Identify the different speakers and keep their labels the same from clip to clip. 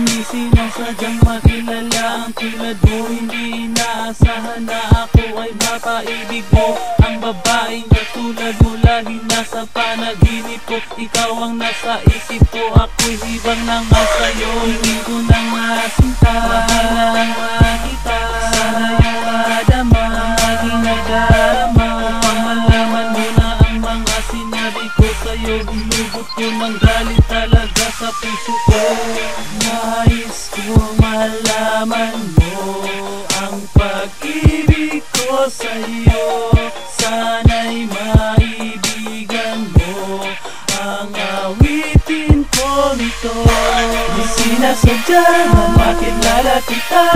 Speaker 1: Sinasadyang makilala ang tulad mo. Hindi inaasahan na ako ay mapaibig mo. Ang babaeng katulad mo lagi nasa panaginip ko. Ikaw ang nasa isip ko, ako'y hibang na nga sa'yo. Hindi ko na nga sinta, mahal ang makita. Sana yung madama ang aking nadarama. Upang malaman mo na ang mga sinabi ko sa'yo. Hinugot ko ng galit talaga sa puso ko. Nais ko malaman mo ang pag-ibig ko sa'yo. Sana'y maibigan mo ang awitin ko nito. Di sinasadya na makilala kita.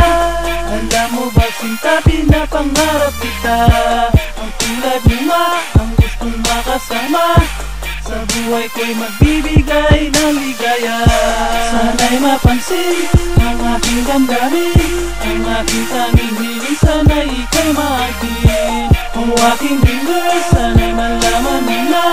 Speaker 1: Alam mo ba sinta, pinapangarap kita. Ang tulad mo nga ang gustong makasama. Sa buhay ko'y magbibigay ng ligaya. Sana'y mapansin ang aking damdamin, ang aking tanging hiling. Sana'y ika'y maakin. O aking dreamer, sana'y malaman mo na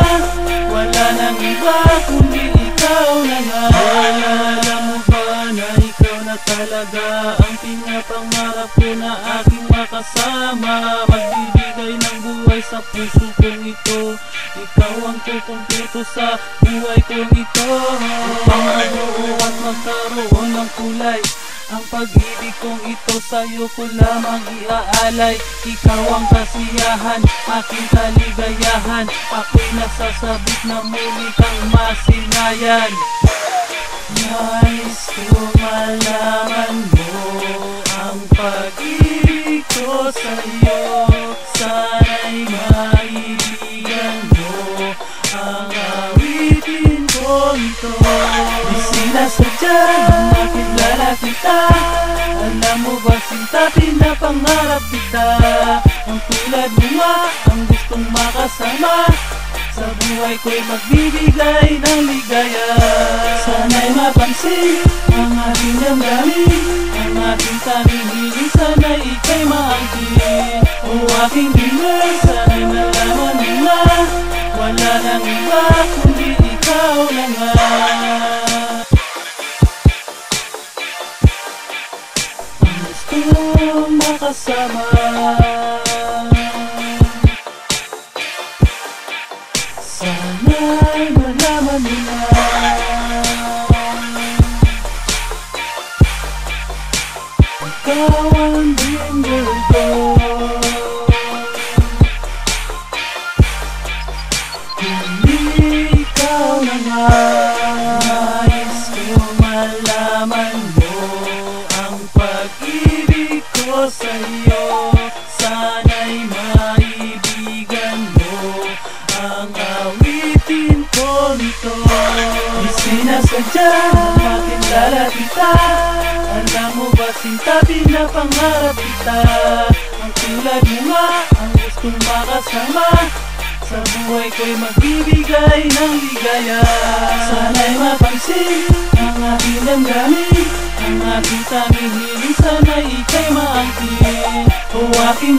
Speaker 1: wala nang iba kundi ikaw na nga. Alam mo ba na ikaw na talaga ang pinapangarap ko na aking makasama. Magbibigay ng buhay sa puso kong ito. Ikaw ang kukumpleto sa buhay kong ito. Upang mabuo at magkaroon ng kulay ang pag-ibig kong ito, sa'yo ko lamang iaalay. Ikaw ang kasiyahan, aking kaligayahan. Ako'y nasasabik na muli kang masinayan. Nais ko malaman mo ang pag-ibig ko sa'yo. Sana'y maibigan mo ang awitin ko ito. Di sinasadya na makilala kita. Alam mo ba sinta, pinapangarap kita. Ang tulad mo nga ang gustong makasama. Sa buhay ko'y magbibigay ng ligaya. Sana'y mapansin ang aking damdamin, ang aking tanging hiling. Sana'y ika'y maangkin. O aking dreamer, sana'y malaman mo na wala nang iba kundi ikaw na nga. Ang gustong makasama. Sana'y malaman mo na ikaw ang dreamer ko. Kundi ikaw na nga. Nais ko malaman mo ang pag-ibig ko sa'yo. Sana'y maibigan mo ang awitin ko nito. Di sinasadya na makilala kita. Alam mo ba sinta, pinapangarap kita. Ang tulad mo nga ang gustong makasama. Sa buhay ko'y magbibigay ng ligaya. Sana'y mapansin ang aking damdamin, ang aking tanging hiling. Sana'y ika'y maangkin. O aking